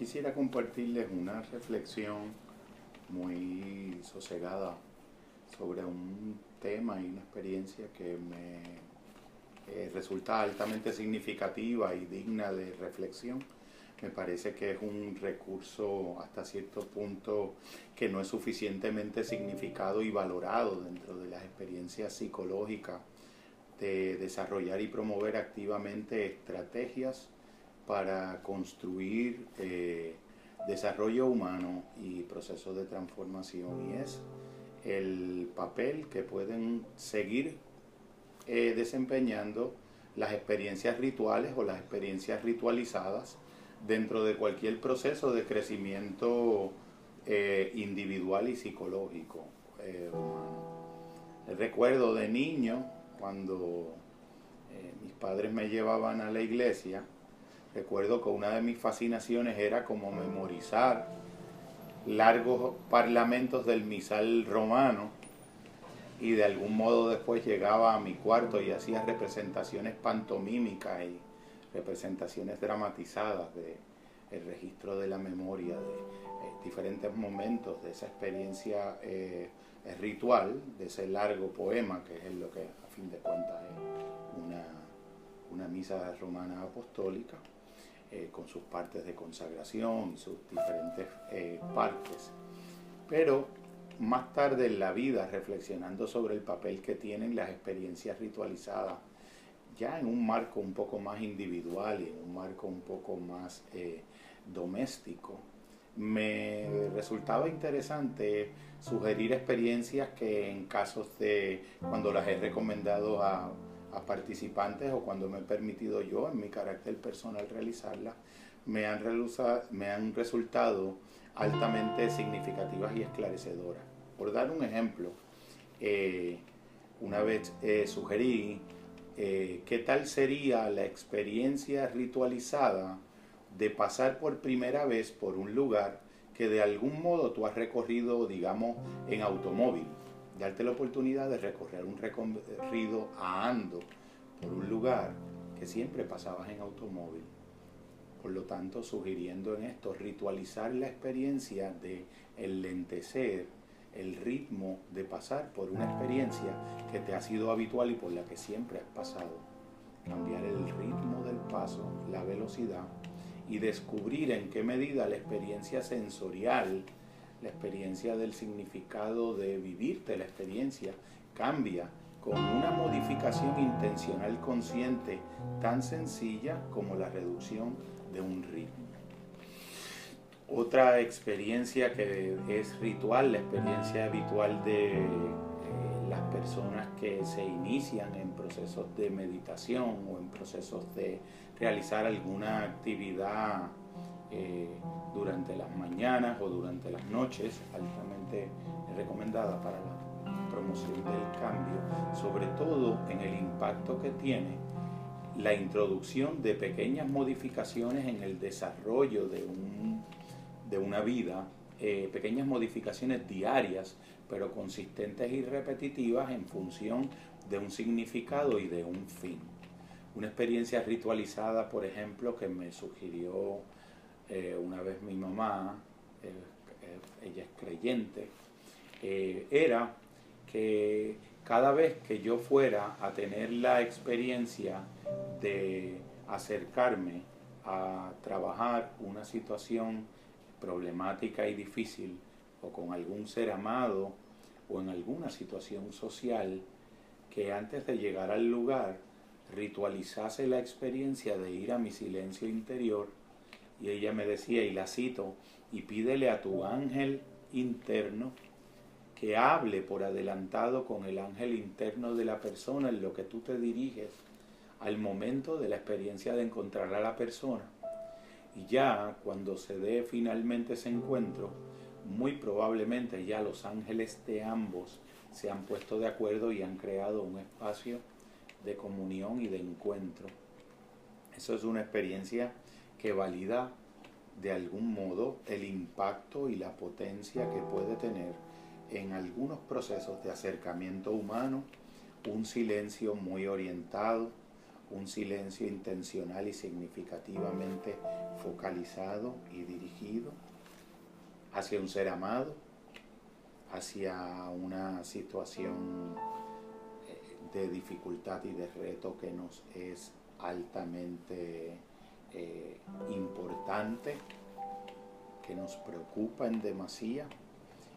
quisiera compartirles una reflexión muy sosegada sobre un tema y una experiencia que me resulta altamente significativa y digna de reflexión. Me parece que es un recurso hasta cierto punto que no es suficientemente significado y valorado dentro de las experiencias psicológicas de desarrollar y promover activamente estrategias para construir desarrollo humano y procesos de transformación, y es el papel que pueden seguir desempeñando las experiencias rituales o las experiencias ritualizadas dentro de cualquier proceso de crecimiento individual y psicológico humano. Recuerdo de niño, cuando mis padres me llevaban a la iglesia, recuerdo que una de mis fascinaciones era como memorizar largos parlamentos del misal romano, y de algún modo después llegaba a mi cuarto y hacía representaciones pantomímicas y representaciones dramatizadas del registro de la memoria de diferentes momentos de esa experiencia ritual, de ese largo poema que es lo que a fin de cuentas es una misa romana apostólica, con sus partes de consagración y sus diferentes partes. Pero más tarde en la vida, reflexionando sobre el papel que tienen las experiencias ritualizadas, ya en un marco un poco más individual y en un marco un poco más doméstico, me resultaba interesante sugerir experiencias que, en casos de cuando las he recomendado a participantes o cuando me he permitido yo en mi carácter personal realizarlas, me han resultado altamente significativas y esclarecedoras. Por dar un ejemplo, una vez sugerí qué tal sería la experiencia ritualizada de pasar por primera vez por un lugar que de algún modo tú has recorrido, digamos, en automóvil. Darte la oportunidad de recorrer un recorrido a ando por un lugar que siempre pasabas en automóvil. Por lo tanto, sugiriendo en esto ritualizar la experiencia de enlentecer el ritmo de pasar por una experiencia que te ha sido habitual y por la que siempre has pasado. Cambiar el ritmo del paso, la velocidad, y descubrir en qué medida la experiencia sensorial, la experiencia del significado de vivirte la experiencia, cambia con una modificación intencional consciente tan sencilla como la reducción de un ritmo. Otra experiencia que es ritual, la experiencia habitual de las personas que se inician en procesos de meditación o en procesos de realizar alguna actividad durante las mañanas o durante las noches, altamente recomendada para la promoción del cambio, sobre todo en el impacto que tiene la introducción de pequeñas modificaciones en el desarrollo de una vida, pequeñas modificaciones diarias, pero consistentes y repetitivas en función de un significado y de un fin. Una experiencia ritualizada, por ejemplo, que me sugirió una vez mi mamá, ella es creyente, era que cada vez que yo fuera a tener la experiencia de acercarme a trabajar una situación problemática y difícil, o con algún ser amado, o en alguna situación social, que antes de llegar al lugar ritualizase la experiencia de ir a mi silencio interior. Y ella me decía, y la cito, y pídele a tu ángel interno que hable por adelantado con el ángel interno de la persona en lo que tú te diriges al momento de la experiencia de encontrar a la persona. Y ya cuando se dé finalmente ese encuentro, muy probablemente ya los ángeles de ambos se han puesto de acuerdo y han creado un espacio de comunión y de encuentro. Eso es una experiencia que valida de algún modo el impacto y la potencia que puede tener en algunos procesos de acercamiento humano un silencio muy orientado un silencio intencional y significativamente focalizado y dirigido hacia un ser amado, hacia una situación de dificultad y de reto que nos es altamente importante, que nos preocupa en demasía,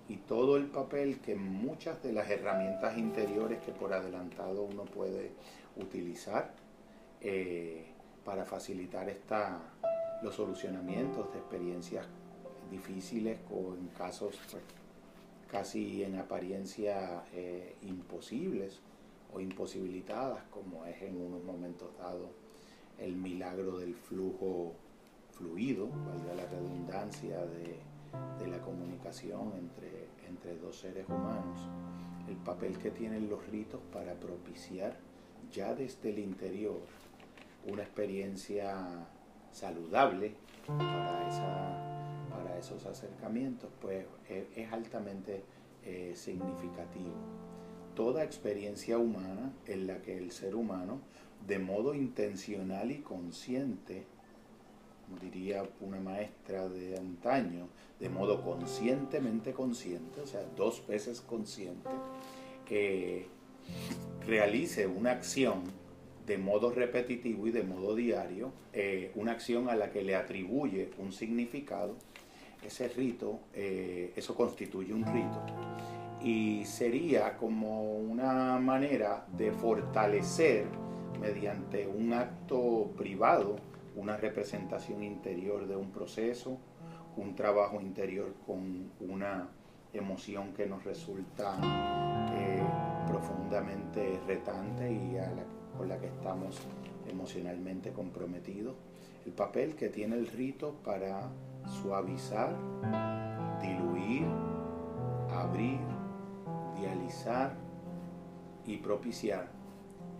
y todo el papel que muchas de las herramientas interiores que por adelantado uno puede utilizar para facilitar los solucionamientos de experiencias difíciles o en casos pues, casi en apariencia imposibles o imposibilitadas, como es en unos momentos dados el milagro del flujo fluido, valga la redundancia, de la comunicación entre dos seres humanos, el papel que tienen los ritos para propiciar ya desde el interior una experiencia saludable para esos acercamientos, pues es altamente significativo. Toda experiencia humana en la que el ser humano, de modo intencional y consciente, como diría una maestra de antaño, de modo conscientemente consciente, o sea, 2 veces consciente, realice una acción de modo repetitivo y de modo diario, una acción a la que le atribuye un significado, ese rito, eso constituye un rito. Y sería como una manera de fortalecer mediante un acto privado una representación interior de un proceso, un trabajo interior con una emoción que nos resulta profundamente retante y con la que estamos emocionalmente comprometidos. El papel que tiene el rito para suavizar, diluir, abrir, dializar y propiciar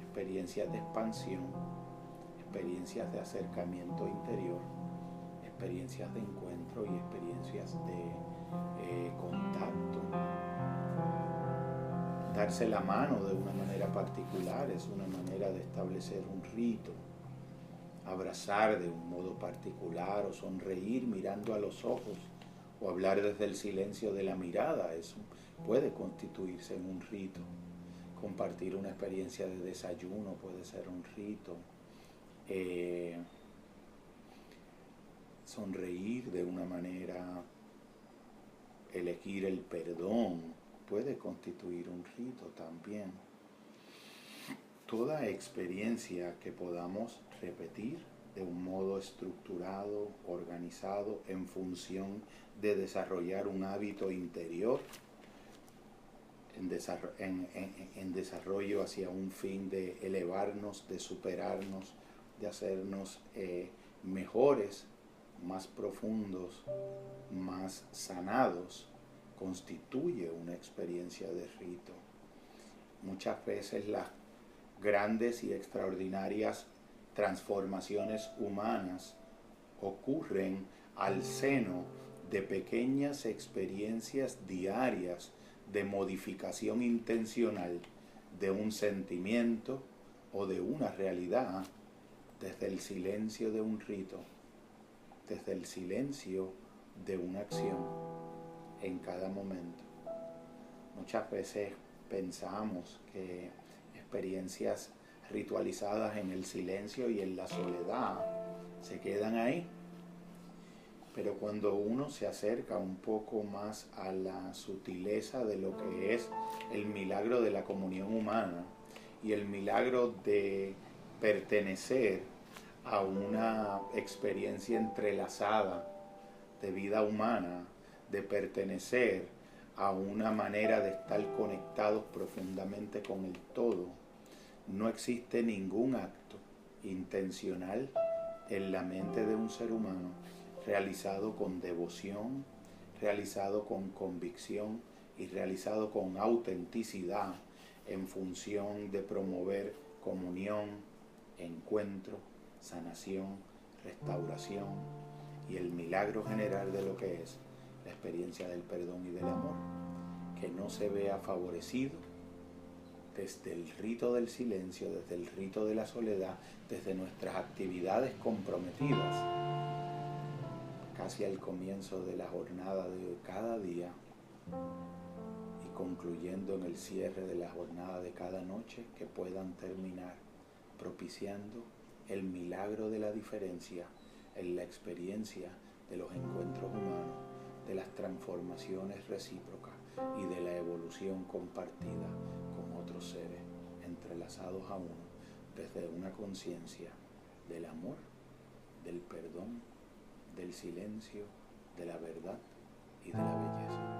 experiencias de expansión, experiencias de acercamiento interior, experiencias de encuentro y experiencias de contacto. Darse la mano de una manera particular es una manera de establecer un rito. Abrazar de un modo particular o sonreír mirando a los ojos o hablar desde el silencio de la mirada, eso puede constituirse en un rito. Compartir una experiencia de desayuno puede ser un rito. Sonreír de una manera, elegir el perdón, puede constituir un rito también. Toda experiencia que podamos repetir de un modo estructurado, organizado, en función de desarrollar un hábito interior, en desarrollo hacia un fin de elevarnos, de superarnos, de hacernos mejores, más profundos, más sanados, constituye una experiencia de rito. Muchas veces las grandes y extraordinarias transformaciones humanas ocurren al seno de pequeñas experiencias diarias de modificación intencional de un sentimiento o de una realidad desde el silencio de un rito, desde el silencio de una acción en cada momento. Muchas veces pensamos que experiencias ritualizadas en el silencio y en la soledad se quedan ahí, pero cuando uno se acerca un poco más a la sutileza de lo que es el milagro de la comunión humana y el milagro de pertenecer a una experiencia entrelazada de vida humana, de pertenecer a una manera de estar conectados profundamente con el todo, no existe ningún acto intencional en la mente de un ser humano realizado con devoción, realizado con convicción y realizado con autenticidad en función de promover comunión, encuentro, sanación, restauración y el milagro general de lo que es la experiencia del perdón y del amor, que no se vea favorecido desde el rito del silencio, desde el rito de la soledad, desde nuestras actividades comprometidas, casi al comienzo de la jornada de cada día y concluyendo en el cierre de la jornada de cada noche, que puedan terminar propiciando el milagro de la diferencia en la experiencia de los encuentros humanos, de las transformaciones recíprocas y de la evolución compartida con otros seres entrelazados a uno desde una conciencia del amor, del perdón, del silencio, de la verdad y de la belleza.